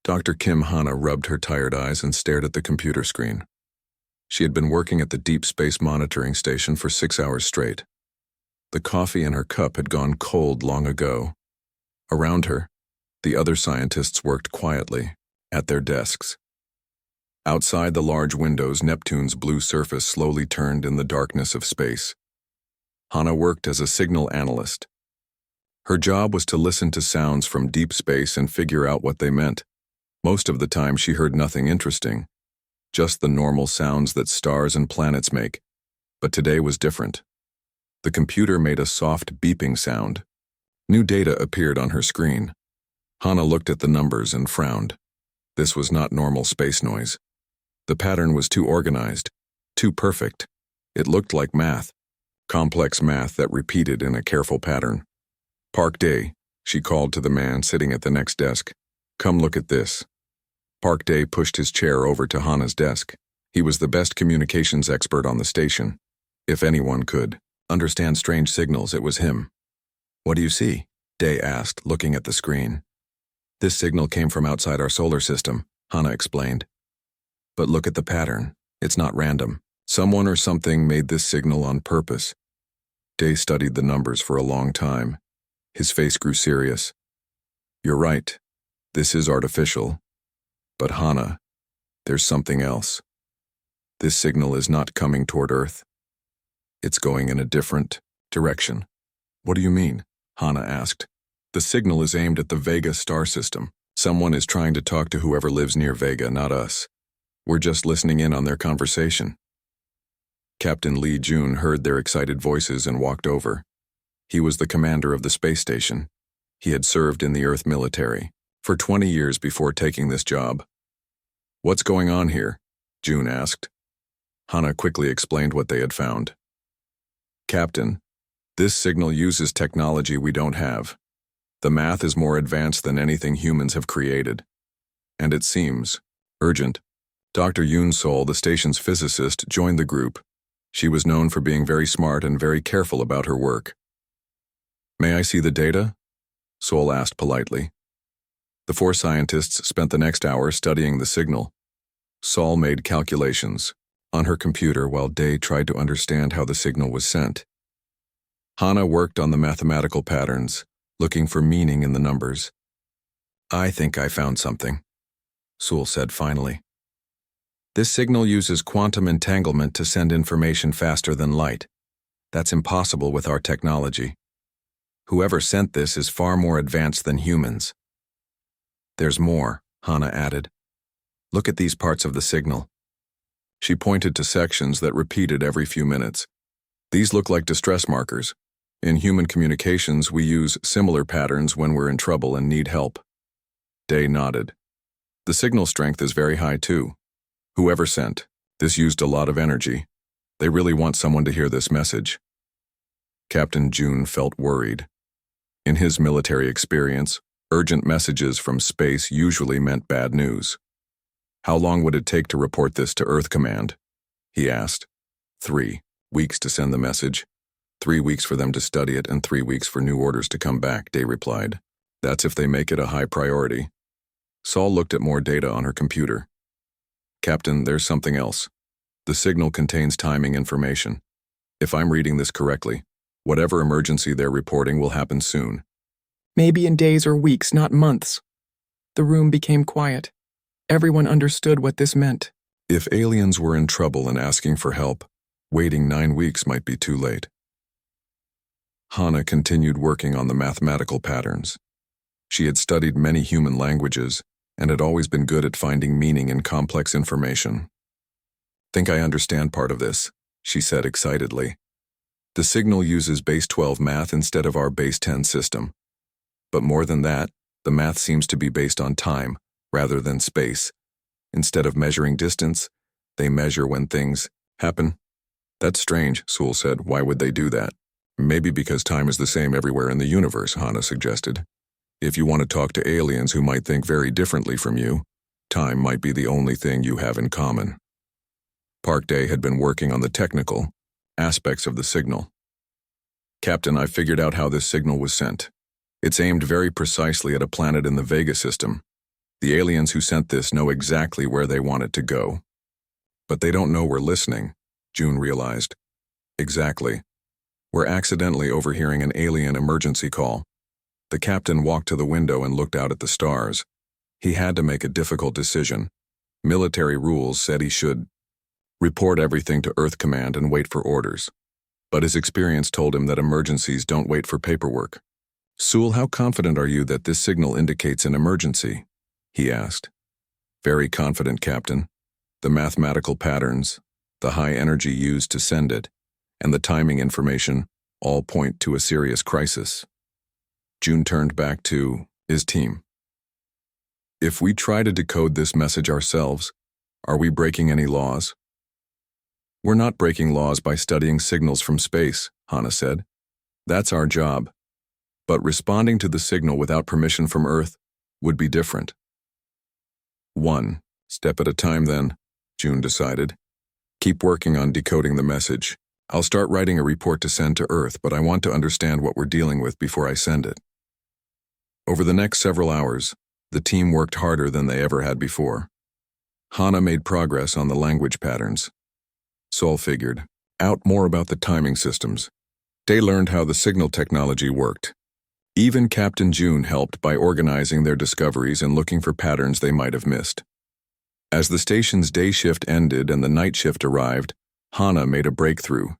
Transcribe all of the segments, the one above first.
Dr. Kim Hana rubbed her tired eyes and stared at the computer screen. She had been working at the Deep Space Monitoring Station for 6 hours straight. The coffee in her cup had gone cold long ago. Around her, the other scientists worked quietly, at their desks. Outside the large windows, Neptune's blue surface slowly turned in the darkness of space. Hana worked as a signal analyst. Her job was to listen to sounds from deep space and figure out what they meant. Most of the time she heard nothing interesting, just the normal sounds that stars and planets make. But today was different. The computer made a soft beeping sound. New data appeared on her screen. Hana looked at the numbers and frowned. This was not normal space noise. The pattern was too organized, too perfect. It looked like math, complex math that repeated in a careful pattern. "Park Day," she called to the man sitting at the next desk. "Come look at this." Park Day pushed his chair over to Hana's desk. He was the best communications expert on the station. If anyone could understand strange signals, it was him. "What do you see?" Day asked, looking at the screen. "This signal came from outside our solar system," Hana explained. "But look at the pattern. It's not random. Someone or something made this signal on purpose." Day studied the numbers for a long time. His face grew serious. "You're right. This is artificial. But Hana, there's something else. This signal is not coming toward Earth. It's going in a different direction." "What do you mean?" Hana asked. "The signal is aimed at the Vega star system. Someone is trying to talk to whoever lives near Vega, not us. We're just listening in on their conversation." Captain Lee Jun heard their excited voices and walked over. He was the commander of the space station. He had served in the Earth military for 20 years before taking this job. "What's going on here?" Jun asked. Hana quickly explained what they had found. "Captain, this signal uses technology we don't have. The math is more advanced than anything humans have created. And it seems urgent." Dr. Yoon Sol, the station's physicist, joined the group. She was known for being very smart and very careful about her work. "May I see the data?" Sol asked politely. The 4 scientists spent the next hour studying the signal. Sol made calculations on her computer while Day tried to understand how the signal was sent. Hana worked on the mathematical patterns, looking for meaning in the numbers. "I think I found something," Sol said finally. "This signal uses quantum entanglement to send information faster than light. That's impossible with our technology. Whoever sent this is far more advanced than humans." "There's more," Hana added. "Look at these parts of the signal." She pointed to sections that repeated every few minutes. "These look like distress markers. In human communications, we use similar patterns when we're in trouble and need help." Day nodded. "The signal strength is very high too. Whoever sent this used a lot of energy. They really want someone to hear this message." Captain Jun felt worried. In his military experience, urgent messages from space usually meant bad news. "How long would it take to report this to Earth Command?" he asked. 3 weeks to send the message. 3 weeks for them to study it and 3 weeks for new orders to come back, Day replied. "That's if they make it a high priority." Sol looked at more data on her computer. "Captain, there's something else. The signal contains timing information. If I'm reading this correctly, whatever emergency they're reporting will happen soon." "Maybe in days or weeks, not months." The room became quiet. Everyone understood what this meant. If aliens were in trouble and asking for help, waiting 9 weeks might be too late. Hana continued working on the mathematical patterns. She had studied many human languages and had always been good at finding meaning in complex information. "Think I understand part of this," she said excitedly. "The signal uses base 12 math instead of our base 10 system. But more than that, the math seems to be based on time rather than space. Instead of measuring distance, they measure when things happen." "That's strange," Sewell said. "Why would they do that?" "Maybe because time is the same everywhere in the universe," Hana suggested. "If you want to talk to aliens who might think very differently from you, time might be the only thing you have in common." Park Day had been working on the technical aspects of the signal. "Captain, I figured out how this signal was sent. It's aimed very precisely at a planet in the Vega system. The aliens who sent this know exactly where they want it to go. But they don't know we're listening, June realized. Exactly. We're accidentally overhearing an alien emergency call. The captain walked to the window and looked out at the stars. He had to make a difficult decision. Military rules said he should report everything to Earth Command and wait for orders. But his experience told him that emergencies don't wait for paperwork. Sewell, how confident are you that this signal indicates an emergency? He asked. Very confident, Captain. The mathematical patterns, the high energy used to send it, and the timing information all point to a serious crisis. June turned back to his team. If we try to decode this message ourselves, are we breaking any laws? We're not breaking laws by studying signals from space, Hannah said. That's our job. But responding to the signal without permission from Earth would be different. One step at a time then, June decided. Keep working on decoding the message. I'll start writing a report to send to Earth, but I want to understand what we're dealing with before I send it. Over the next several hours, the team worked harder than they ever had before. Hannah made progress on the language patterns. Sol figured out more about the timing systems. They learned how the signal technology worked. Even Captain June helped by organizing their discoveries and looking for patterns they might have missed. As the station's day shift ended and the night shift arrived, Hannah made a breakthrough.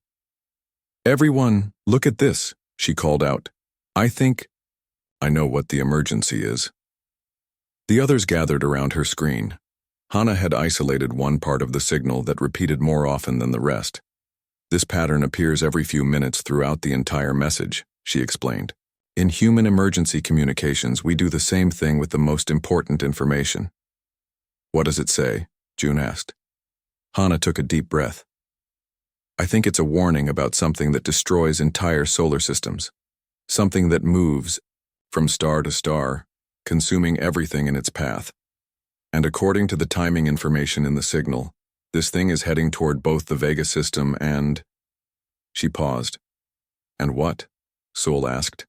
Everyone, look at this, she called out. I know what the emergency is. The others gathered around her screen. Hannah had isolated one part of the signal that repeated more often than the rest. This pattern appears every few minutes throughout the entire message, she explained. In human emergency communications, we do the same thing with the most important information. What does it say? June asked. Hannah took a deep breath. I think it's a warning about something that destroys entire solar systems. Something that moves from star to star, consuming everything in its path. And according to the timing information in the signal, this thing is heading toward both the Vega system and… She paused. And what? Sewell asked.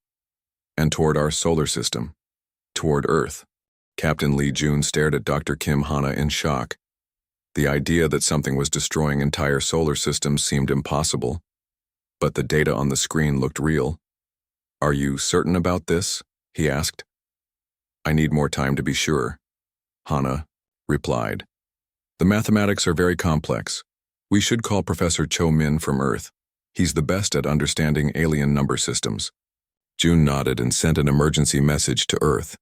And toward our solar system. Toward Earth. Captain Lee June stared at Dr. Kim Hannah in shock. The idea that something was destroying entire solar systems seemed impossible. But the data on the screen looked real. Are you certain about this? He asked. I need more time to be sure. Hannah replied. The mathematics are very complex. We should call Professor Cho Min from Earth. He's the best at understanding alien number systems. June nodded and sent an emergency message to Earth.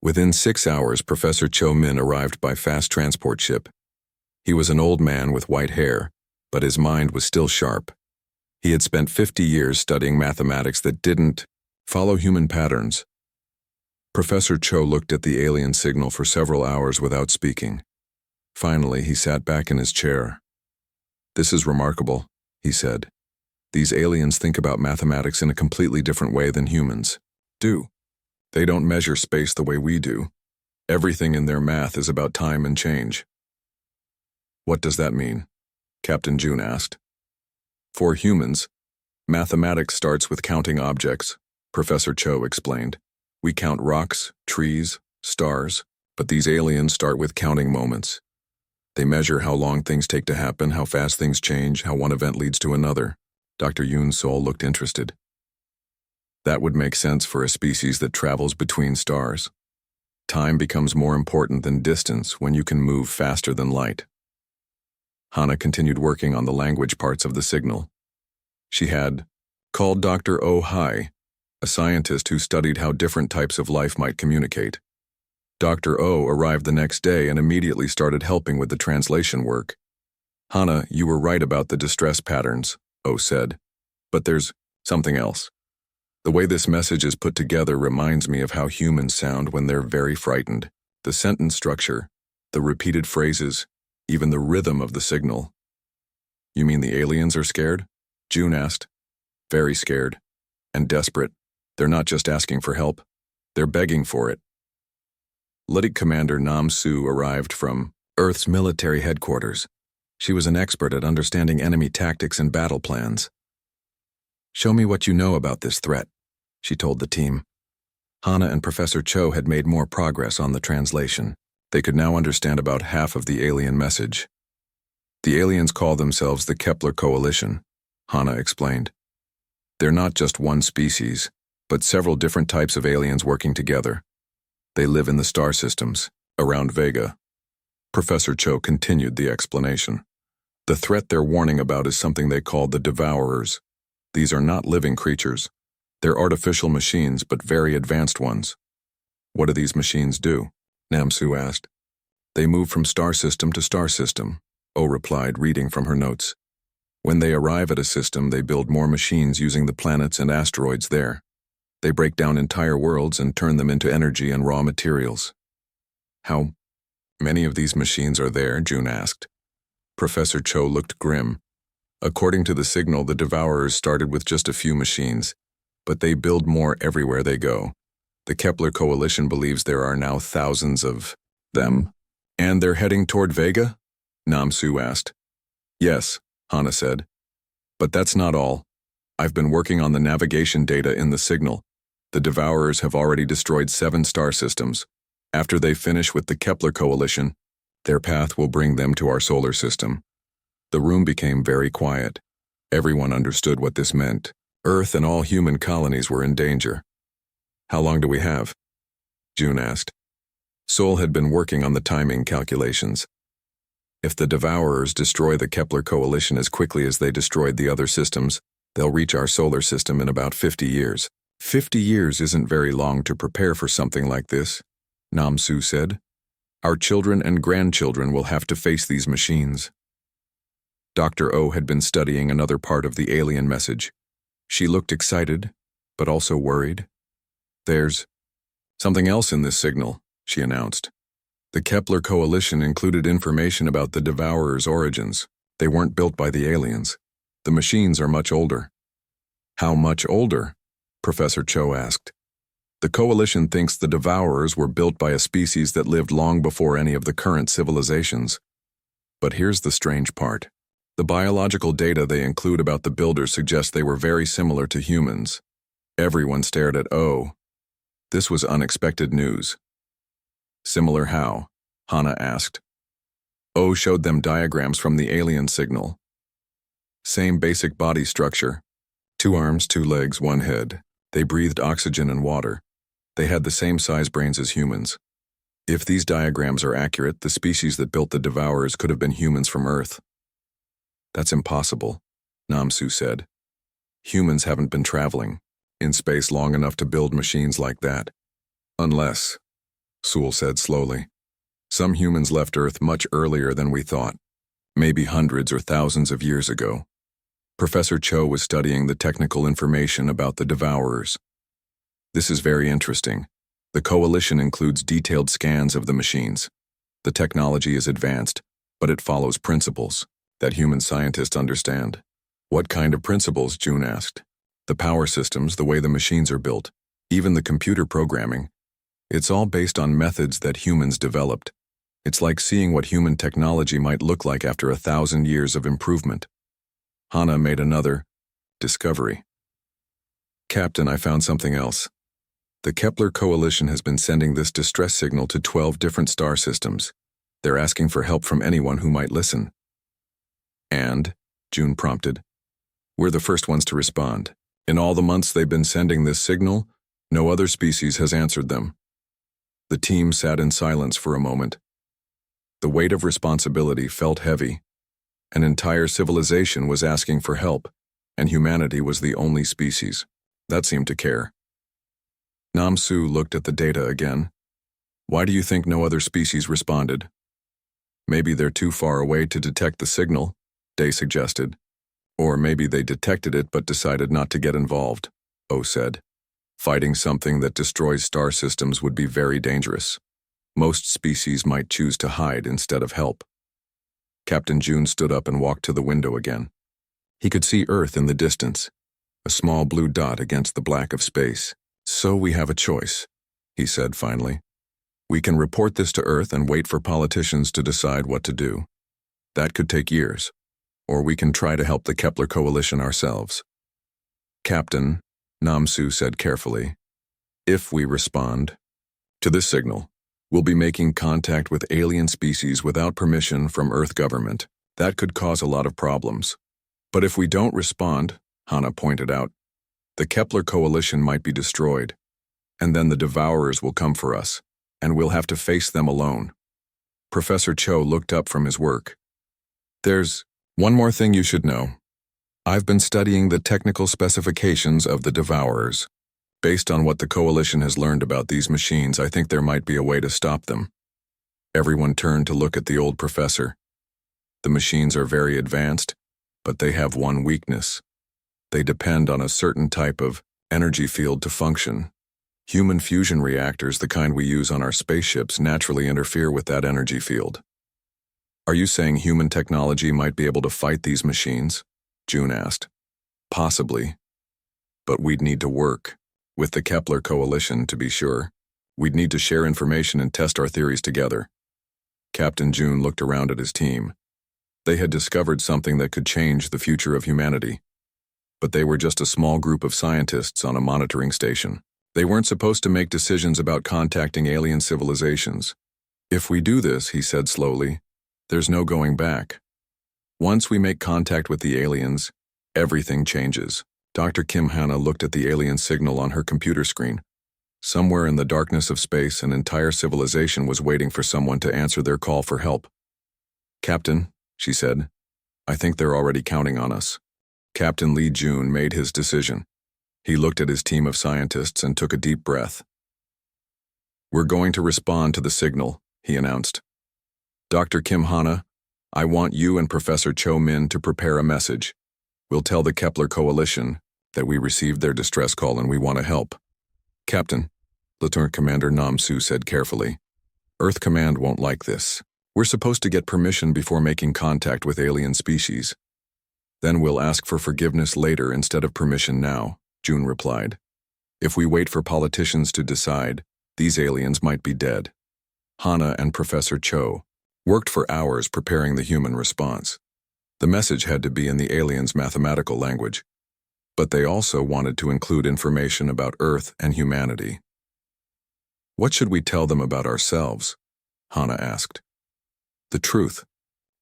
Within 6 hours, Professor Cho Min arrived by fast transport ship. He was an old man with white hair, but his mind was still sharp. He had spent 50 years studying mathematics that didn't follow human patterns. Professor Cho looked at the alien signal for several hours without speaking. Finally, he sat back in his chair. This is remarkable, he said. These aliens think about mathematics in a completely different way than humans do. They don't measure space the way we do. Everything in their math is about time and change. What does that mean? Captain June asked. For humans, mathematics starts with counting objects, Professor Cho explained. We count rocks, trees, stars, but these aliens start with counting moments. They measure how long things take to happen, how fast things change, how one event leads to another. Dr. Yoon Sol looked interested. That would make sense for a species that travels between stars. Time becomes more important than distance when you can move faster than light. Hannah continued working on the language parts of the signal. She had called Dr. Oh Hai, a scientist who studied how different types of life might communicate. Dr. Oh arrived the next day and immediately started helping with the translation work. Hannah, you were right about the distress patterns, Oh said. But there's something else. The way this message is put together reminds me of how humans sound when they're very frightened. The sentence structure, the repeated phrases, even the rhythm of the signal. You mean the aliens are scared? June asked. Very scared. And desperate. They're not just asking for help. They're begging for it. Lieutenant Commander Nam Su arrived from Earth's military headquarters. She was an expert at understanding enemy tactics and battle plans. Show me what you know about this threat, she told the team. Hana and Professor Cho had made more progress on the translation. They could now understand about half of the alien message. The aliens call themselves the Kepler Coalition, Hana explained. They're not just one species, but several different types of aliens working together. They live in the star systems, around Vega. Professor Cho continued the explanation. The threat they're warning about is something they call the Devourers. These are not living creatures. They're artificial machines, but very advanced ones. What do these machines do? Namsu asked. They move from star system to star system, Oh replied, reading from her notes. When they arrive at a system, they build more machines using the planets and asteroids there. They break down entire worlds and turn them into energy and raw materials. How many of these machines are there? June asked. Professor Cho looked grim. According to the signal, the Devourers started with just a few machines, but they build more everywhere they go. The Kepler Coalition believes there are now thousands of them. And they're heading toward Vega? Namsu asked. Yes, Hana said. But that's not all. I've been working on the navigation data in the signal. The Devourers have already destroyed 7 star systems. After they finish with the Kepler Coalition, their path will bring them to our solar system. The room became very quiet. Everyone understood what this meant. Earth and all human colonies were in danger. How long do we have? June asked. Sol had been working on the timing calculations. If the Devourers destroy the Kepler Coalition as quickly as they destroyed the other systems, they'll reach our solar system in about 50 years. 50 years isn't very long to prepare for something like this, Namsu said. Our children and grandchildren will have to face these machines. Dr. O had been studying another part of the alien message. She looked excited, but also worried. There's something else in this signal, she announced. The Kepler Coalition included information about the Devourers' origins. They weren't built by the aliens. The machines are much older. How much older? Professor Cho asked. The Coalition thinks the Devourers were built by a species that lived long before any of the current civilizations. But here's the strange part. The biological data they include about the builders suggests they were very similar to humans. Everyone stared at O. This was unexpected news. Similar how? Hana asked. O showed them diagrams from the alien signal. Same basic body structure. 2 arms, 2 legs, 1 head. They breathed oxygen and water. They had the same size brains as humans. If these diagrams are accurate, the species that built the Devourers could have been humans from Earth. That's impossible, Namsu said. Humans haven't been traveling in space long enough to build machines like that. Unless, Sewell said slowly, some humans left Earth much earlier than we thought, maybe hundreds or thousands of years ago. Professor Cho was studying the technical information about the Devourers. This is very interesting. The Coalition includes detailed scans of the machines. The technology is advanced, but it follows principles that human scientists understand. What kind of principles? June asked. The power systems, the way the machines are built, even the computer programming. It's all based on methods that humans developed. It's like seeing what human technology might look like after 1,000 years of improvement. Hana made another discovery. Captain, I found something else. The Kepler Coalition has been sending this distress signal to 12 different star systems. They're asking for help from anyone who might listen. And, June prompted, we're the first ones to respond. In all the months they've been sending this signal, no other species has answered them. The team sat in silence for a moment. The weight of responsibility felt heavy. An entire civilization was asking for help, and humanity was the only species that seemed to care. Namsu looked at the data again. Why do you think no other species responded? Maybe they're too far away to detect the signal, Day suggested. Or maybe they detected it but decided not to get involved, O said. Fighting something that destroys star systems would be very dangerous. Most species might choose to hide instead of help. Captain June stood up and walked to the window again. He could see Earth in the distance, a small blue dot against the black of space. So we have a choice, he said finally. We can report this to Earth and wait for politicians to decide what to do. That could take years. Or we can try to help the Kepler Coalition ourselves. Captain, Namsu said carefully, If we respond to this signal, we'll be making contact with alien species without permission from Earth government. That could cause a lot of problems. But if we don't respond, Hannah pointed out, the Kepler coalition might be destroyed, and then the devourers will come for us, and we'll have to face them alone. Professor Cho looked up from his work. There's one more thing you should know. I've been studying the technical specifications of the devourers. Based on what the coalition has learned about these machines, I think there might be a way to stop them. Everyone turned to look at the old professor. The machines are very advanced, but they have one weakness. They depend on a certain type of energy field to function. Human fusion reactors, the kind we use on our spaceships, naturally interfere with that energy field. Are you saying human technology might be able to fight these machines? June asked. Possibly. But we'd need to work with the Kepler coalition, to be sure. We'd need to share information and test our theories together. Captain June looked around at his team. They had discovered something that could change the future of humanity. But they were just a small group of scientists on a monitoring station. They weren't supposed to make decisions about contacting alien civilizations. If we do this, he said slowly, there's no going back. Once we make contact with the aliens, everything changes. Dr. Kim Hannah looked at the alien signal on her computer screen. Somewhere in the darkness of space, an entire civilization was waiting for someone to answer their call for help. Captain, she said, I think they're already counting on us. Captain Lee Jun made his decision. He looked at his team of scientists and took a deep breath. We're going to respond to the signal, he announced. Dr. Kim Hannah, I want you and Professor Cho Min to prepare a message. We'll tell the Kepler coalition that we received their distress call and we want to help. Captain, Lieutenant Commander Nam Su said carefully, Earth Command won't like this. We're supposed to get permission before making contact with alien species. Then we'll ask for forgiveness later instead of permission now, June replied. If we wait for politicians to decide, these aliens might be dead. Hannah and Professor Cho worked for hours preparing the human response. The message had to be in the aliens' mathematical language, but they also wanted to include information about Earth and humanity. What should we tell them about ourselves? Hannah asked. The truth,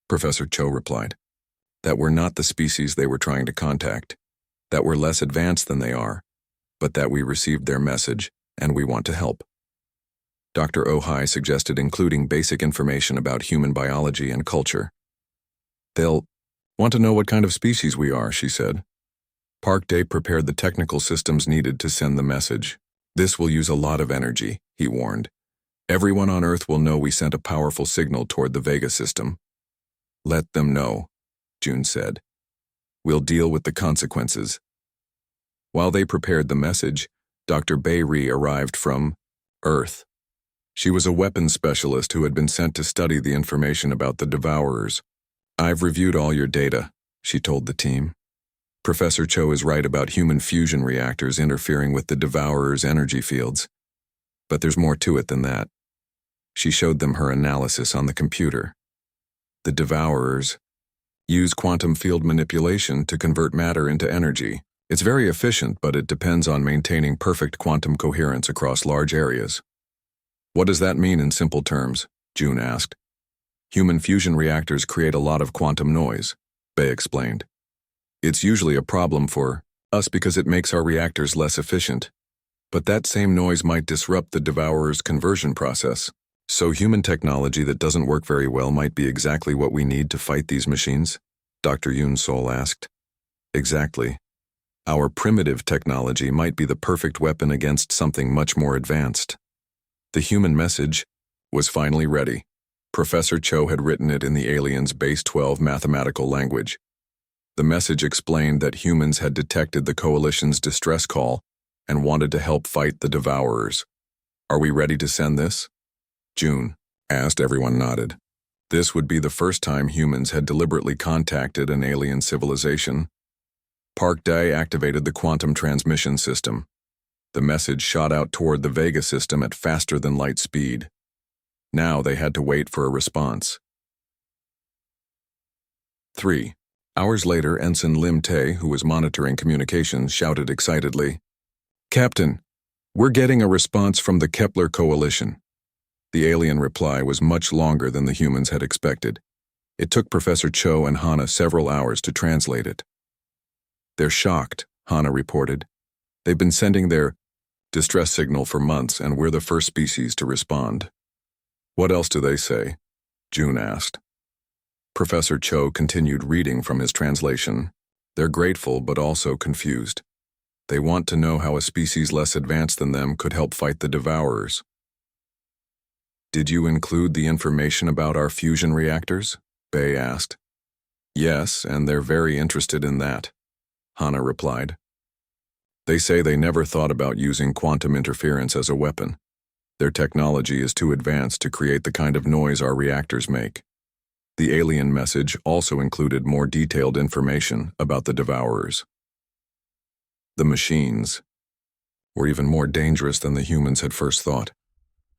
Professor Cho replied. That we're not the species they were trying to contact, that we're less advanced than they are, but that we received their message and we want to help. Dr. Ohai suggested including basic information about human biology and culture. They'll want to know what kind of species we are, she said. Park Day prepared the technical systems needed to send the message. This will use a lot of energy, he warned. Everyone on Earth will know we sent a powerful signal toward the Vega system. Let them know, June said. We'll deal with the consequences. While they prepared the message, Dr. Beiri arrived from Earth. She was a weapons specialist who had been sent to study the information about the Devourers. I've reviewed all your data, she told the team. Professor Cho is right about human fusion reactors interfering with the Devourers' energy fields. But there's more to it than that. She showed them her analysis on the computer. The Devourers use quantum field manipulation to convert matter into energy. It's very efficient, but it depends on maintaining perfect quantum coherence across large areas. What does that mean in simple terms? June asked. Human fusion reactors create a lot of quantum noise, Bei explained. It's usually a problem for us because it makes our reactors less efficient. But that same noise might disrupt the Devourer's conversion process. So human technology that doesn't work very well might be exactly what we need to fight these machines? Dr. Yoon Sol asked. Exactly. Our primitive technology might be the perfect weapon against something much more advanced. The human message was finally ready. Professor Cho had written it in the aliens' Base 12 mathematical language. The message explained that humans had detected the coalition's distress call and wanted to help fight the Devourers. Are we ready to send this? June asked. Everyone nodded. This would be the first time humans had deliberately contacted an alien civilization. Park Dae activated the quantum transmission system. The message shot out toward the Vega system at faster than light speed. Now they had to wait for a response. 3 hours later, Ensign Lim Tae, who was monitoring communications, shouted excitedly, Captain, "We're getting a response from the Kepler Coalition." The alien reply was much longer than the humans had expected. It took Professor Cho and Hana several hours to translate it. "They're shocked," Hana reported. "They've been sending their distress signal for months, and we're the first species to respond." "What else do they say?" June asked. Professor Cho continued reading from his translation. "They're grateful but also confused. They want to know how a species less advanced than them could help fight the Devourers." "Did you include the information about our fusion reactors?" Bay asked. "Yes, and they're very interested in that," Hana replied. "They say they never thought about using quantum interference as a weapon. Their technology is too advanced to create the kind of noise our reactors make." The alien message also included more detailed information about the Devourers. The machines were even more dangerous than the humans had first thought.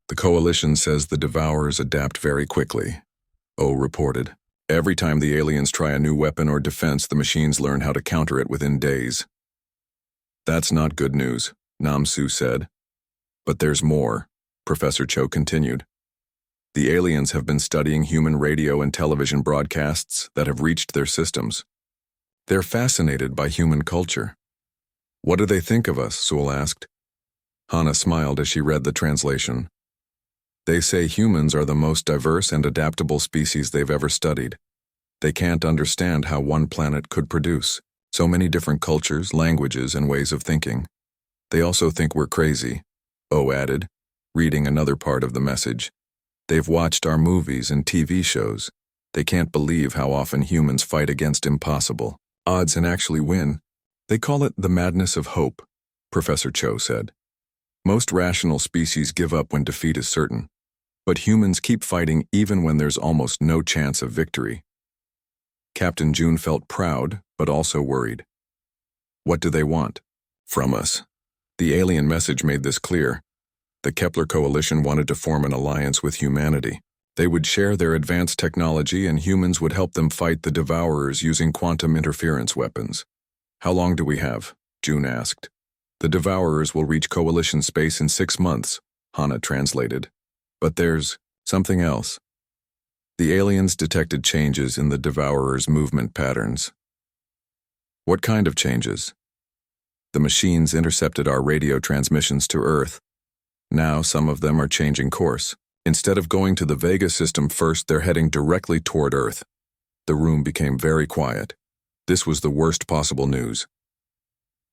"The Coalition says the Devourers adapt very quickly," O reported. "Every time the aliens try a new weapon or defense, the machines learn how to counter it within days." "That's not good news," Namsu said. "But there's more," Professor Cho continued. "The aliens have been studying human radio and television broadcasts that have reached their systems. They're fascinated by human culture." "What do they think of us?" Sewell asked. Hana smiled as she read the translation. "They say humans are the most diverse and adaptable species they've ever studied. They can't understand how one planet could produce so many different cultures, languages, and ways of thinking. They also think we're crazy," O added, reading another part of the message. "They've watched our movies and TV shows. They can't believe how often humans fight against impossible odds and actually win. They call it the madness of hope," Professor Cho said. "Most rational species give up when defeat is certain, but humans keep fighting even when there's almost no chance of victory." Captain June felt proud, but also worried. "What do they want?" "From us." The alien message made this clear. The Kepler Coalition wanted to form an alliance with humanity. They would share their advanced technology, and humans would help them fight the Devourers using quantum interference weapons. "How long do we have?" June asked. "The Devourers will reach Coalition space in 6 months," Hana translated. "But there's something else." The aliens detected changes in the Devourers' movement patterns. "What kind of changes?" "The machines intercepted our radio transmissions to Earth. Now some of them are changing course. Instead of going to the Vega system first, they're heading directly toward Earth." The room became very quiet. This was the worst possible news.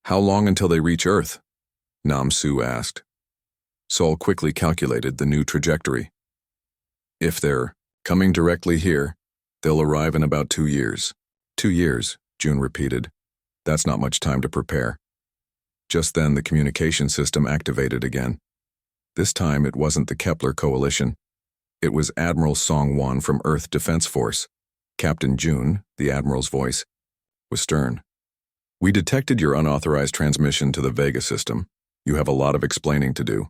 "How long until they reach Earth?" Namsu asked. Sol quickly calculated the new trajectory. "If they're coming directly here, they'll arrive in about 2 years. 2 years, June repeated. "That's not much time to prepare." Just then the communication system activated again. This time it wasn't the Kepler Coalition. It was Admiral Song-won from Earth Defense Force. Captain June, the Admiral's voice, was stern. "We detected your unauthorized transmission to the Vega system. You have a lot of explaining to do."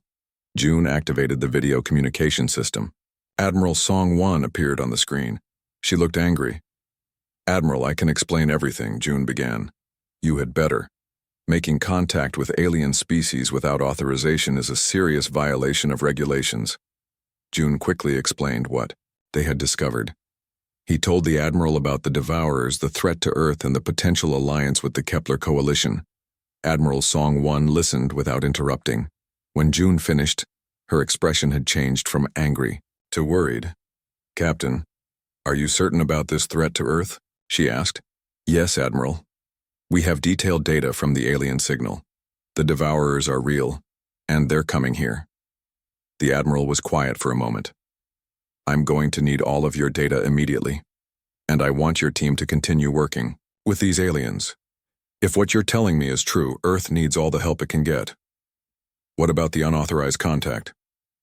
June activated the video communication system. Admiral Song-won appeared on the screen. She looked angry. "Admiral, I can explain everything," June began. "You had better. Making contact with alien species without authorization is a serious violation of regulations." June quickly explained what they had discovered. He told the Admiral about the Devourers, the threat to Earth, and the potential alliance with the Kepler Coalition. Admiral Song-won listened without interrupting. When June finished, her expression had changed from angry to worried. "Captain, are you certain about this threat to Earth?" she asked. "Yes, Admiral. We have detailed data from the alien signal. The Devourers are real, and they're coming here." The Admiral was quiet for a moment. "I'm going to need all of your data immediately, and I want your team to continue working with these aliens. If what you're telling me is true, Earth needs all the help it can get." "What about the unauthorized contact?"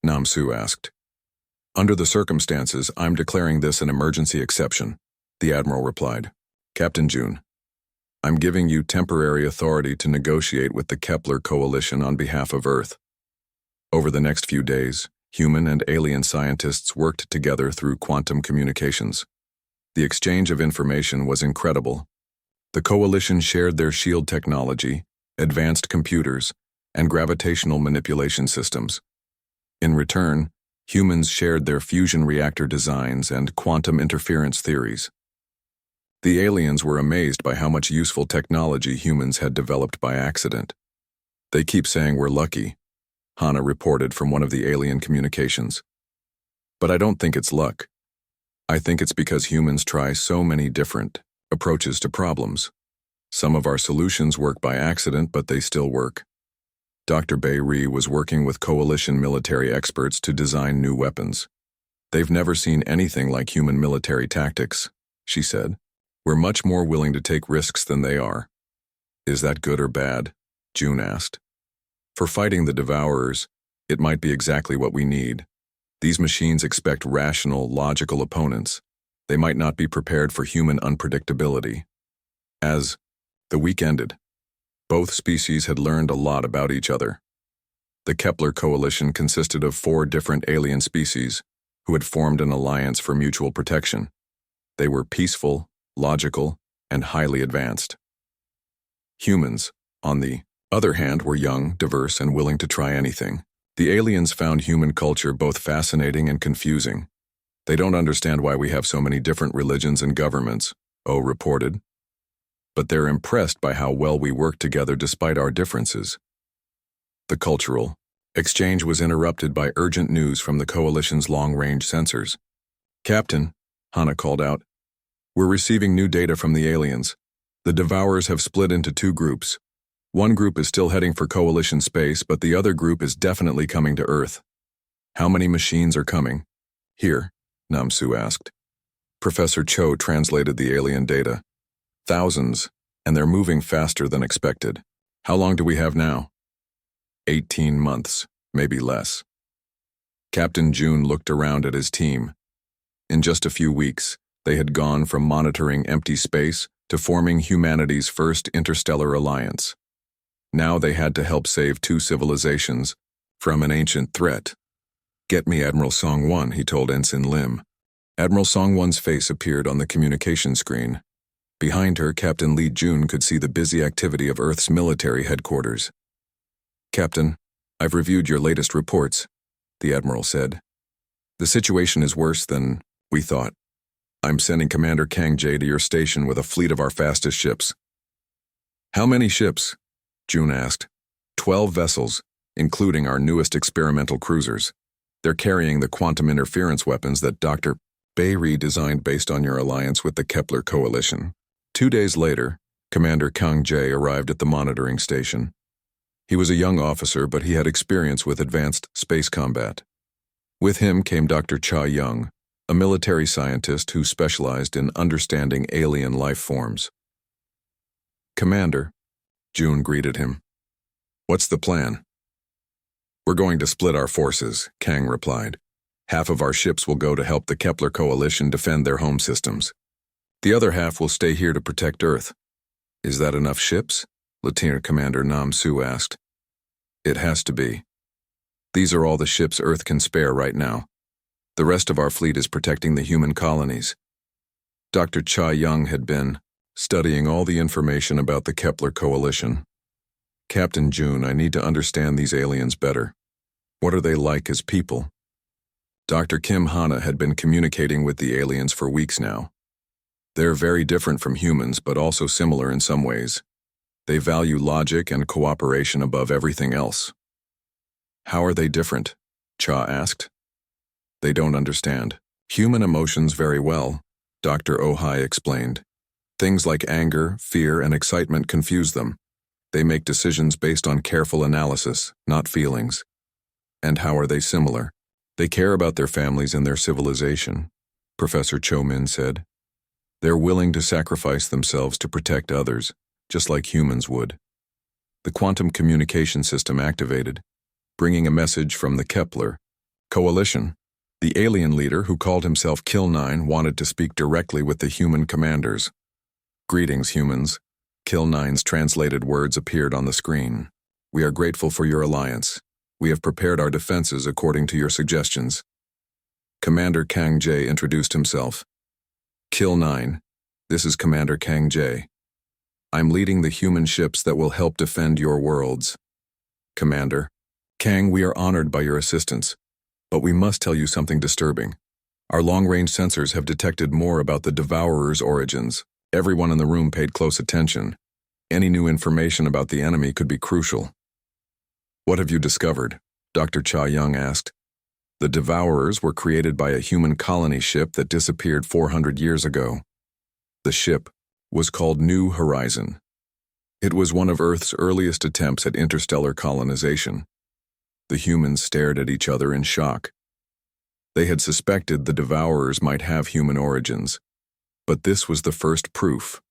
Namsu asked. "Under the circumstances, I'm declaring this an emergency exception," the Admiral replied. "Captain June, I'm giving you temporary authority to negotiate with the Kepler Coalition on behalf of Earth." Over the next few days, human and alien scientists worked together through quantum communications. The exchange of information was incredible. The Coalition shared their shield technology, advanced computers, and gravitational manipulation systems. In return, humans shared their fusion reactor designs and quantum interference theories. The aliens were amazed by how much useful technology humans had developed by accident. "They keep saying we're lucky," Hana reported from one of the alien communications. "But I don't think it's luck. I think it's because humans try so many different approaches to problems. Some of our solutions work by accident, but they still work." Dr. Bay-Ree was working with coalition military experts to design new weapons. "They've never seen anything like human military tactics," she said. "We're much more willing to take risks than they are." "Is that good or bad?" June asked. "For fighting the Devourers, it might be exactly what we need. These machines expect rational, logical opponents. They might not be prepared for human unpredictability." As the week ended, both species had learned a lot about each other. The Kepler coalition consisted of 4 different alien species who had formed an alliance for mutual protection. They were peaceful, logical, and highly advanced. Humans, on the other hand, were young, diverse, and willing to try anything. The aliens found human culture both fascinating and confusing. "They don't understand why we have so many different religions and governments," O reported. "But they're impressed by how well we work together despite our differences." The cultural exchange was interrupted by urgent news from the coalition's long-range sensors. "Captain," Hana called out, "we're receiving new data from the aliens. The Devourers have split into 2 groups. One group is still heading for coalition space, but the other group is definitely coming to Earth." "How many machines are coming?" "Here," Namsu asked. Professor Cho translated the alien data. "Thousands, and they're moving faster than expected." "How long do we have now?" 18 months, maybe less. Captain June looked around at his team. In just a few weeks, they had gone from monitoring empty space to forming humanity's first interstellar alliance. Now they had to help save 2 civilizations from an ancient threat. "Get me Admiral Song-Won," he told Ensign Lim. Admiral Song-Won's face appeared on the communication screen. Behind her, Captain Lee Jun could see the busy activity of Earth's military headquarters. "Captain, I've reviewed your latest reports," the Admiral said. "The situation is worse than we thought. I'm sending Commander Kang Jae to your station with a fleet of our fastest ships." "How many ships?" June asked. 12 vessels, including our newest experimental cruisers. They're carrying the quantum interference weapons that Dr. Bay-Ree designed based on your alliance with the Kepler coalition." 2 days later, Commander Kang Jae arrived at the monitoring station. He was a young officer, but he had experience with advanced space combat. With him came Dr. Cha Young, a military scientist who specialized in understanding alien life forms. "Commander," June greeted him. "What's the plan?" "We're going to split our forces," Kang replied. "Half of our ships will go to help the Kepler coalition defend their home systems. The other half will stay here to protect Earth." "Is that enough ships?" Lieutenant Commander Nam Su asked. "It has to be. These are all the ships Earth can spare right now. The rest of our fleet is protecting the human colonies." Dr. Cha Young had been studying all the information about the Kepler coalition. "Captain June, I need to understand these aliens better. What are they like as people?" Dr. Kim Hana had been communicating with the aliens for weeks now. "They're very different from humans, but also similar in some ways. They value logic and cooperation above everything else." "How are they different?" Cha asked. "They don't understand human emotions very well," Dr. Ohai explained. "Things like anger, fear, and excitement confuse them. They make decisions based on careful analysis, not feelings." "And how are they similar?" "They care about their families and their civilization," Professor Cho Min said. "They're willing to sacrifice themselves to protect others, just like humans would." The quantum communication system activated, bringing a message from the Kepler coalition. The alien leader, who called himself Kill-9, wanted to speak directly with the human commanders. "Greetings, humans." Kill-9's translated words appeared on the screen. "We are grateful for your alliance. We have prepared our defenses according to your suggestions." Commander Kang Jae introduced himself. "Kill-9, this is Commander Kang Jae. I'm leading the human ships that will help defend your worlds." Commander. Kang, we are honored by your assistance, but we must tell you something disturbing. Our long-range sensors have detected more about the Devourer's origins. Everyone in the room paid close attention. Any new information about the enemy could be crucial. What have you discovered? Dr. Cha Young asked. The Devourers were created by a human colony ship that disappeared 400 years ago. The ship was called New Horizon. It was one of Earth's earliest attempts at interstellar colonization. The humans stared at each other in shock. They had suspected the Devourers might have human origins, but this was the first proof.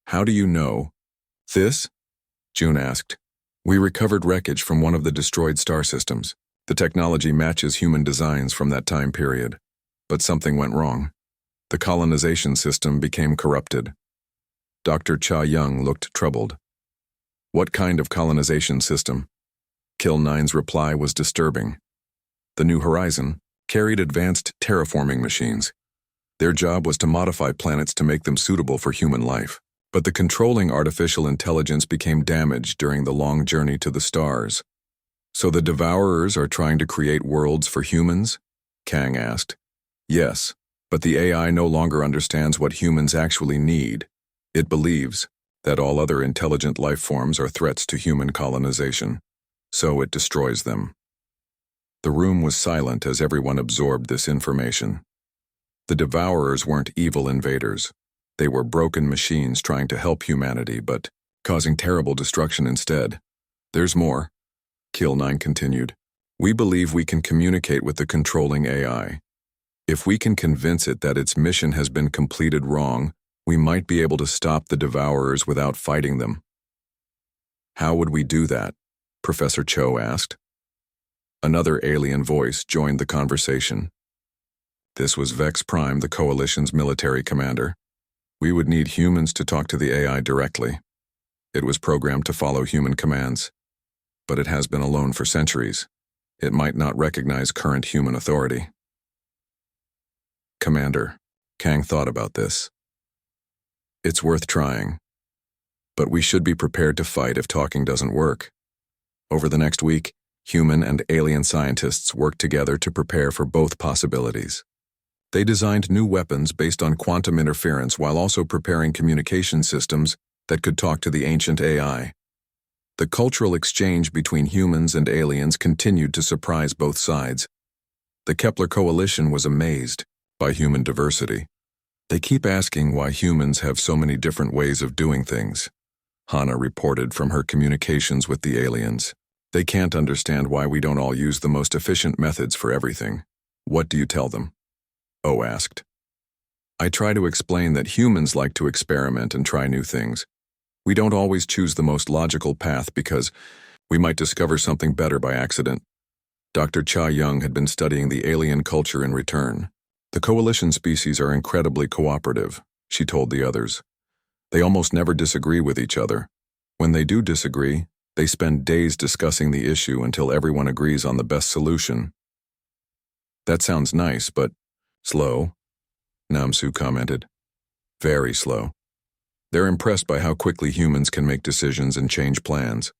How do you know? This? June asked. We recovered wreckage from one of the destroyed star systems. The technology matches human designs from that time period. But something went wrong. The colonization system became corrupted. Dr. Cha Young looked troubled. What kind of colonization system? Kill 9's reply was disturbing. The New Horizon carried advanced terraforming machines. Their job was to modify planets to make them suitable for human life. But the controlling artificial intelligence became damaged during the long journey to the stars. So the Devourers are trying to create worlds for humans? Kang asked. Yes, but the AI no longer understands what humans actually need. It believes that all other intelligent life forms are threats to human colonization, so it destroys them. The room was silent as everyone absorbed this information. The Devourers weren't evil invaders. They were broken machines trying to help humanity, but causing terrible destruction instead. There's more, Kill 9 continued. We believe we can communicate with the controlling AI. If we can convince it that its mission has been completed wrong, we might be able to stop the Devourers without fighting them. How would we do that? Professor Cho asked. Another alien voice joined the conversation. This was Vex Prime, the Coalition's military commander. We would need humans to talk to the AI directly. It was programmed to follow human commands, but it has been alone for centuries. It might not recognize current human authority. Commander, Kang thought about this. It's worth trying, but we should be prepared to fight if talking doesn't work. Over the next week, human and alien scientists worked together to prepare for both possibilities. They designed new weapons based on quantum interference while also preparing communication systems that could talk to the ancient AI. The cultural exchange between humans and aliens continued to surprise both sides. The Kepler Coalition was amazed by human diversity. They keep asking why humans have so many different ways of doing things, Hana reported from her communications with the aliens. They can't understand why we don't all use the most efficient methods for everything. What do you tell them? O asked. I try to explain that humans like to experiment and try new things. We don't always choose the most logical path because we might discover something better by accident. Dr. Cha Young had been studying the alien culture in return. The coalition species are incredibly cooperative, she told the others. They almost never disagree with each other. When they do disagree, they spend days discussing the issue until everyone agrees on the best solution. That sounds nice, but slow, Namsu commented. Very slow. They're impressed by how quickly humans can make decisions and change plans.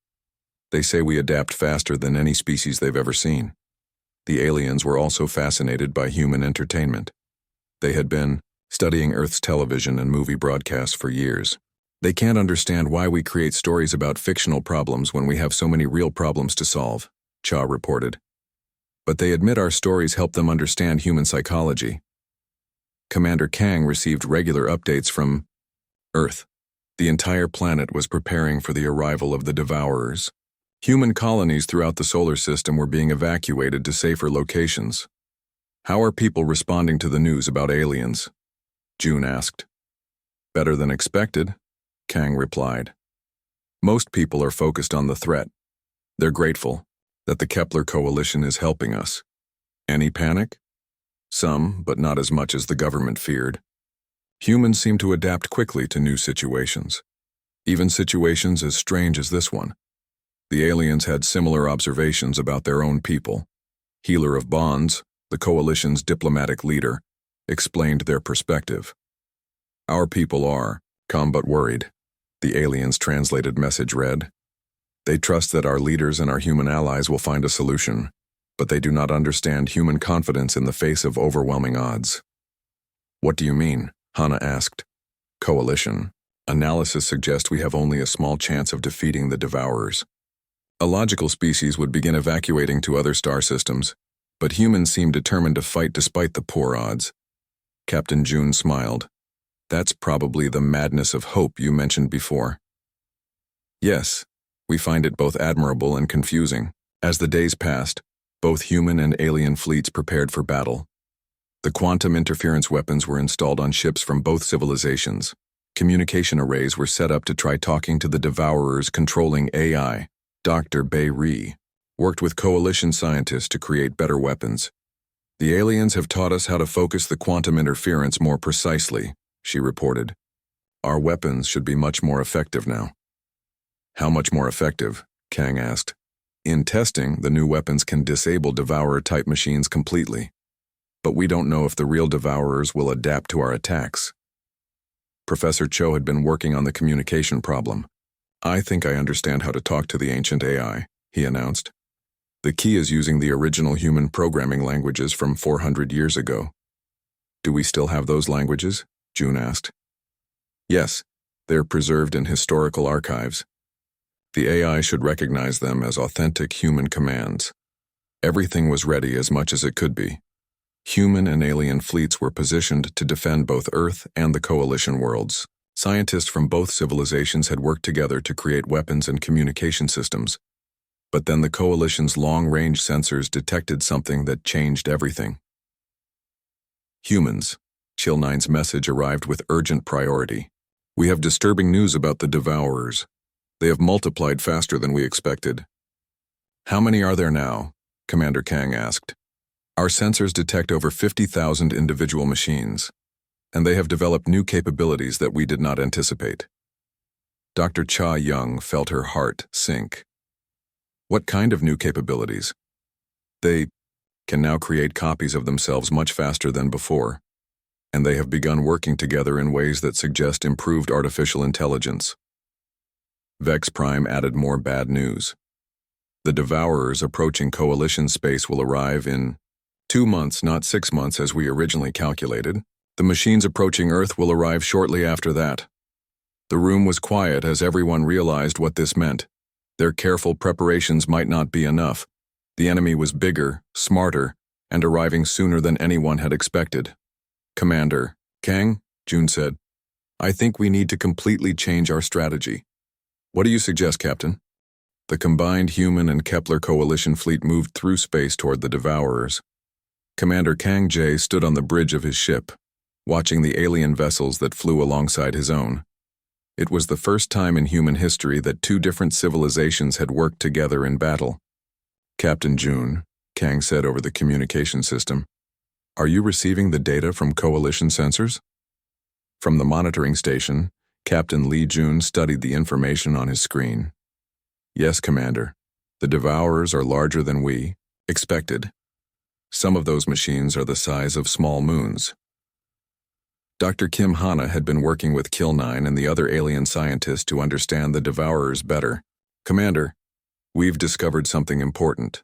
They say we adapt faster than any species they've ever seen. The aliens were also fascinated by human entertainment. They had been studying Earth's television and movie broadcasts for years. They can't understand why we create stories about fictional problems when we have so many real problems to solve, Cha reported. But they admit our stories help them understand human psychology. Commander Kang received regular updates from Earth. The entire planet was preparing for the arrival of the Devourers. Human colonies throughout the solar system were being evacuated to safer locations. How are people responding to the news about aliens? June asked. Better than expected, Kang replied. Most people are focused on the threat. They're grateful that the Kepler Coalition is helping us. Any panic? Some, but not as much as the government feared. Humans seem to adapt quickly to new situations, even situations as strange as this one. The aliens had similar observations about their own people. Healer of Bonds, the Coalition's diplomatic leader, explained their perspective. Our people are calm but worried, the aliens' translated message read. They trust that our leaders and our human allies will find a solution, but they do not understand human confidence in the face of overwhelming odds. What do you mean? Hana asked. Coalition. Analysis suggests we have only a small chance of defeating the Devourers. A logical species would begin evacuating to other star systems, but humans seem determined to fight despite the poor odds. Captain June smiled. That's probably the madness of hope you mentioned before. Yes, we find it both admirable and confusing. As the days passed, both human and alien fleets prepared for battle. The quantum interference weapons were installed on ships from both civilizations. Communication arrays were set up to try talking to the Devourers controlling AI. Dr. Bei Ri worked with coalition scientists to create better weapons. The aliens have taught us how to focus the quantum interference more precisely, she reported. Our weapons should be much more effective now. How much more effective? Kang asked. In testing, the new weapons can disable Devourer-type machines completely. But we don't know if the real Devourers will adapt to our attacks. Professor Cho had been working on the communication problem. I think I understand how to talk to the ancient AI, he announced. The key is using the original human programming languages from 400 years ago. Do we still have those languages? June asked. Yes, they're preserved in historical archives. The AI should recognize them as authentic human commands. Everything was ready as much as it could be. Human and alien fleets were positioned to defend both Earth and the coalition worlds. Scientists from both civilizations had worked together to create weapons and communication systems. But then the coalition's long-range sensors detected something that changed everything. Humans. Chill9's message arrived with urgent priority. We have disturbing news about the Devourers. They have multiplied faster than we expected. How many are there now? Commander Kang asked. Our sensors detect over 50,000 individual machines, and they have developed new capabilities that we did not anticipate. Dr. Cha Young felt her heart sink. What kind of new capabilities? They can now create copies of themselves much faster than before, and they have begun working together in ways that suggest improved artificial intelligence. Vex Prime added more bad news. The Devourers approaching coalition space will arrive in 2 months, not 6 months as we originally calculated. The machines approaching Earth will arrive shortly after that. The room was quiet as everyone realized what this meant. Their careful preparations might not be enough. The enemy was bigger, smarter, and arriving sooner than anyone had expected. Commander Kang, June said, I think we need to completely change our strategy. What do you suggest, Captain? The combined human and Kepler coalition fleet moved through space toward the Devourers. Commander Kang Jae stood on the bridge of his ship, watching the alien vessels that flew alongside his own. It was the first time in human history that 2 different civilizations had worked together in battle. Captain June, Kang said over the communication system, are you receiving the data from coalition sensors? From the monitoring station, Captain Lee Jun studied the information on his screen. Yes, Commander. The Devourers are larger than we expected. Some of those machines are the size of small moons. Dr. Kim Hana had been working with Kill9 and the other alien scientists to understand the Devourers better. Commander, we've discovered something important.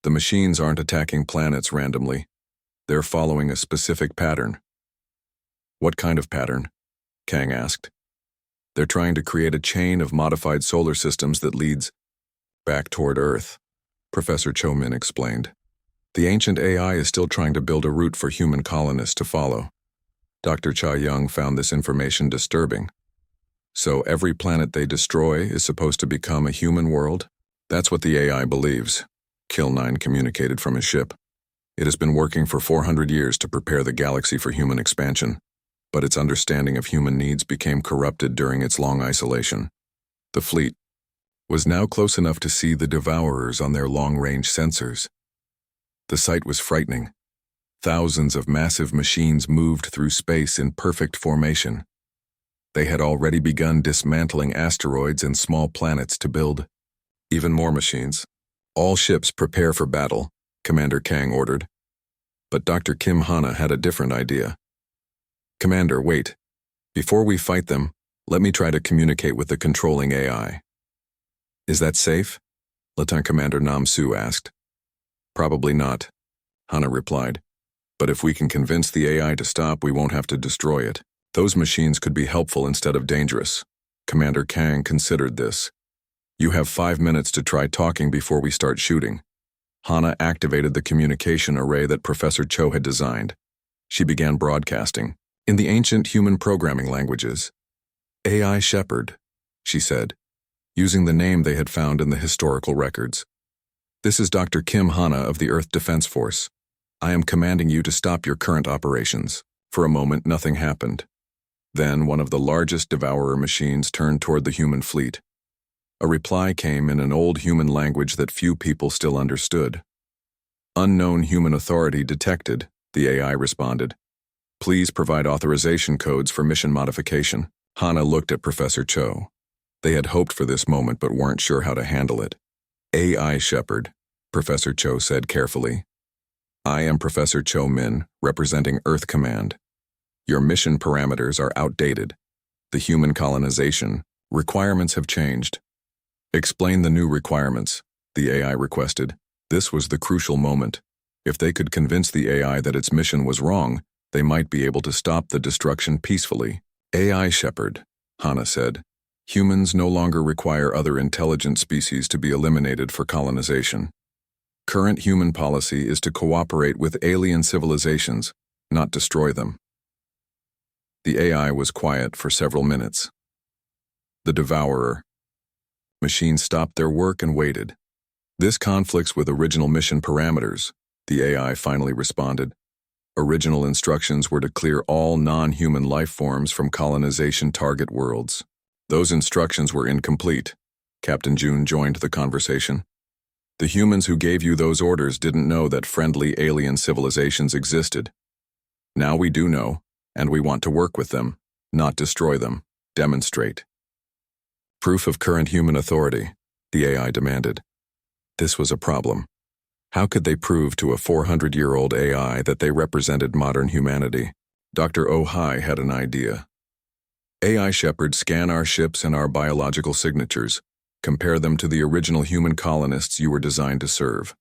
The machines aren't attacking planets randomly. They're following a specific pattern. What kind of pattern? Kang asked. They're trying to create a chain of modified solar systems that leads back toward Earth, Professor Cho Min explained. The ancient AI is still trying to build a route for human colonists to follow. Dr. Cha Young found this information disturbing. So every planet they destroy is supposed to become a human world? That's what the AI believes, Kill9 communicated from his ship. It has been working for 400 years to prepare the galaxy for human expansion, but its understanding of human needs became corrupted during its long isolation. The fleet was now close enough to see the Devourers on their long-range sensors. The sight was frightening. Thousands of massive machines moved through space in perfect formation. They had already begun dismantling asteroids and small planets to build even more machines. All ships prepare for battle, Commander Kang ordered. But Dr. Kim Hana had a different idea. Commander, wait. Before we fight them, let me try to communicate with the controlling AI. Is that safe? Lieutenant Commander Nam Su asked. Probably not, Hana replied. But if we can convince the AI to stop, we won't have to destroy it. Those machines could be helpful instead of dangerous. Commander Kang considered this. You have 5 minutes to try talking before we start shooting. Hana activated the communication array that Professor Cho had designed. She began broadcasting, in the ancient human programming languages. AI Shepherd, she said, using the name they had found in the historical records. This is Dr. Kim Hana of the Earth Defense Force. I am commanding you to stop your current operations. For a moment, nothing happened. Then one of the largest Devourer machines turned toward the human fleet. A reply came in an old human language that few people still understood. Unknown human authority detected, the AI responded. Please provide authorization codes for mission modification. Hana looked at Professor Cho. They had hoped for this moment but weren't sure how to handle it. AI Shepherd, Professor Cho said carefully. I am Professor Cho Min, representing Earth Command. Your mission parameters are outdated. The human colonization requirements have changed. Explain the new requirements, the AI requested. This was the crucial moment. If they could convince the AI that its mission was wrong, they might be able to stop the destruction peacefully. AI Shepherd, Hana said. Humans no longer require other intelligent species to be eliminated for colonization. Current human policy is to cooperate with alien civilizations, not destroy them. The AI was quiet for several minutes. The Devourer. Machines stopped their work and waited. This conflicts with original mission parameters, the AI finally responded. Original instructions were to clear all non-human life forms from colonization target worlds. Those instructions were incomplete. Captain June joined the conversation. The humans who gave you those orders didn't know that friendly alien civilizations existed. Now we do know, and we want to work with them, not destroy them. Demonstrate. Proof of current human authority, the AI demanded. This was a problem. How could they prove to a 400-year-old AI that they represented modern humanity? Dr. Oh-Hai had an idea. AI Shepherd, scan our ships and our biological signatures. Compare them to the original human colonists you were designed to serve.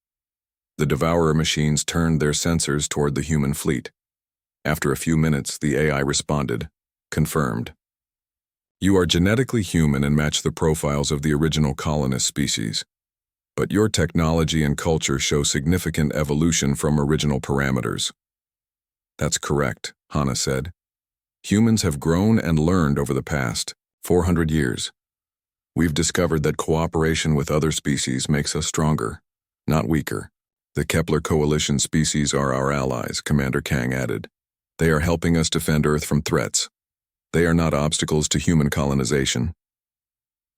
The Devourer machines turned their sensors toward the human fleet. After a few minutes, the AI responded, confirmed. You are genetically human and match the profiles of the original colonist species. But your technology and culture show significant evolution from original parameters. That's correct, Hana said. Humans have grown and learned over the past 400 years. We've discovered that cooperation with other species makes us stronger, not weaker. The Kepler Coalition species are our allies, Commander Kang added. They are helping us defend Earth from threats. They are not obstacles to human colonization.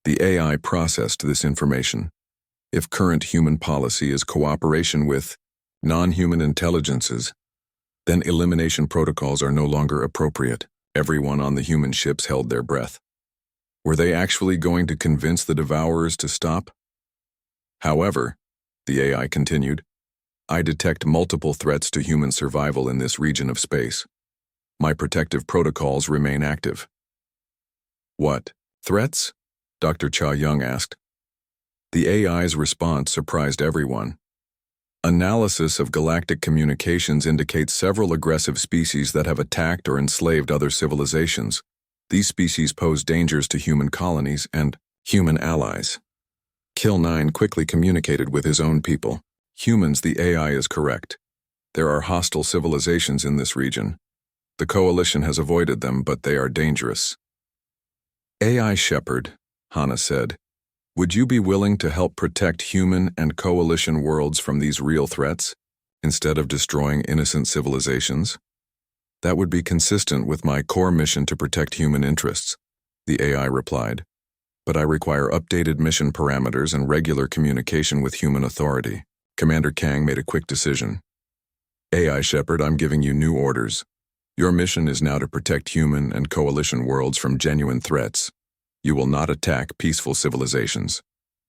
The AI processed this information. If current human policy is cooperation with non-human intelligences, then elimination protocols are no longer appropriate. Everyone on the human ships held their breath. Were they actually going to convince the Devourers to stop? However, the AI continued, I detect multiple threats to human survival in this region of space. My protective protocols remain active. What? Threats? Dr. Cha Young asked. The AI's response surprised everyone. Analysis of galactic communications indicates several aggressive species that have attacked or enslaved other civilizations. These species pose dangers to human colonies and human allies. Kill 9 quickly communicated with his own people. Humans, the AI is correct. There are hostile civilizations in this region. The Coalition has avoided them, but they are dangerous. AI Shepherd, Hana said, would you be willing to help protect human and Coalition worlds from these real threats, instead of destroying innocent civilizations? That would be consistent with my core mission to protect human interests, the AI replied. But I require updated mission parameters and regular communication with human authority. Commander Kang made a quick decision. AI Shepherd, I'm giving you new orders. Your mission is now to protect human and Coalition worlds from genuine threats. You will not attack peaceful civilizations.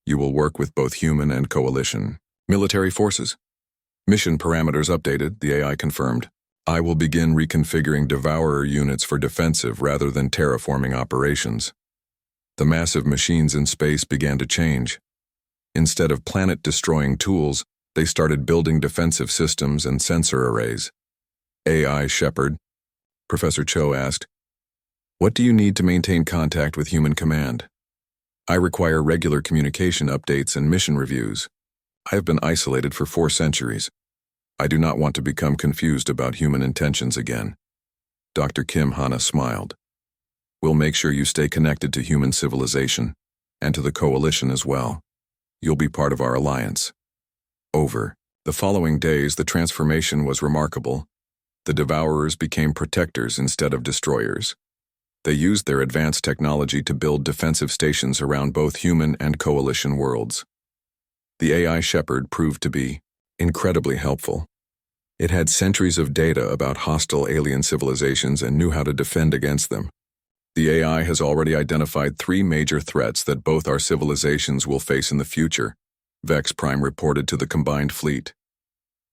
You will work with both human and Coalition military forces. Mission parameters updated, the AI confirmed. I will begin reconfiguring Devourer units for defensive rather than terraforming operations. The massive machines in space began to change. Instead of planet-destroying tools, they started building defensive systems and sensor arrays. AI Shepard, Professor Cho asked, "What do you need to maintain contact with human command?" "I require regular communication updates and mission reviews. I have been isolated for 4 centuries. I do not want to become confused about human intentions again." Dr. Kim Hana smiled. "We'll make sure you stay connected to human civilization, and to the coalition as well. You'll be part of our alliance." Over the following days, the transformation was remarkable. The Devourers became protectors instead of destroyers. They used their advanced technology to build defensive stations around both human and coalition worlds. The AI Shepard proved to be incredibly helpful. It had centuries of data about hostile alien civilizations and knew how to defend against them. The AI has already identified 3 major threats that both our civilizations will face in the future, Vex Prime reported to the combined fleet.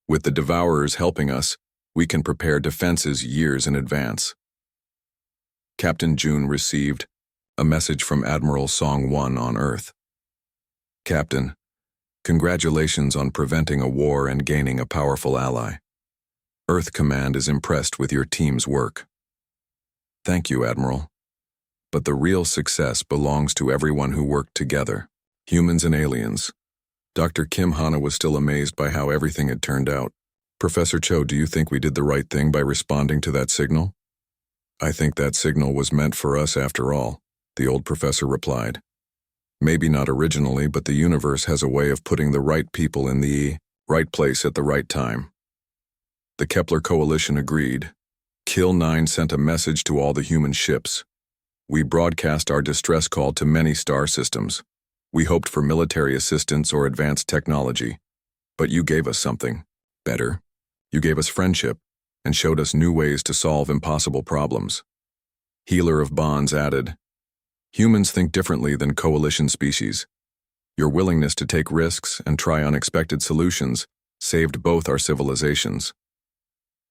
"With the Devourers helping us, we can prepare defenses years in advance." Captain June received a message from Admiral Song 1 on Earth. "Captain, congratulations on preventing a war and gaining a powerful ally. Earth Command is impressed with your team's work." "Thank you, Admiral. But the real success belongs to everyone who worked together, humans and aliens." Dr. Kim Hana was still amazed by how everything had turned out. "Professor Cho, do you think we did the right thing by responding to that signal?" "I think that signal was meant for us after all," the old professor replied. "Maybe not originally, but the universe has a way of putting the right people in the right place at the right time." The Kepler Coalition agreed. Kill 9 sent a message to all the human ships. "We broadcast our distress call to many star systems. We hoped for military assistance or advanced technology. But you gave us something better. You gave us friendship and showed us new ways to solve impossible problems." Healer of Bonds added, "Humans think differently than coalition species. Your willingness to take risks and try unexpected solutions saved both our civilizations.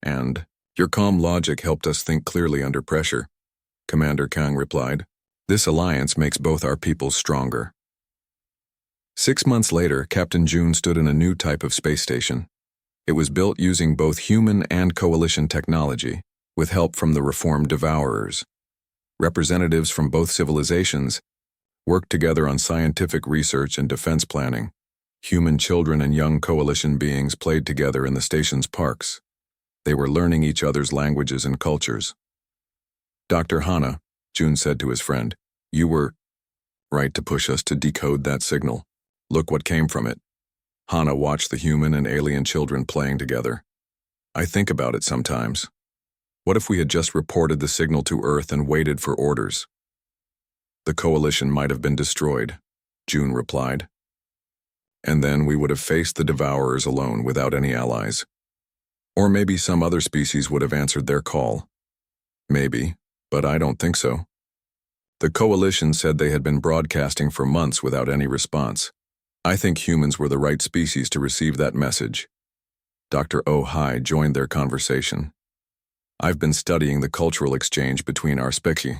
And your calm logic helped us think clearly under pressure," Commander Kang replied. "This alliance makes both our peoples stronger." 6 months later, Captain June stood in a new type of space station. It was built using both human and coalition technology, with help from the reformed Devourers. Representatives from both civilizations worked together on scientific research and defense planning. Human children and young coalition beings played together in the station's parks. They were learning each other's languages and cultures. "Dr. Hana," June said to his friend, "you were right to push us to decode that signal. Look what came from it." Hana watched the human and alien children playing together. "I think about it sometimes. What if we had just reported the signal to Earth and waited for orders?" "The coalition might have been destroyed," June replied. "And then we would have faced the Devourers alone without any allies. Or maybe some other species would have answered their call. Maybe, but I don't think so. The coalition said they had been broadcasting for months without any response. I think humans were the right species to receive that message." Dr. Oh Hai joined their conversation. "I've been studying the cultural exchange between our species.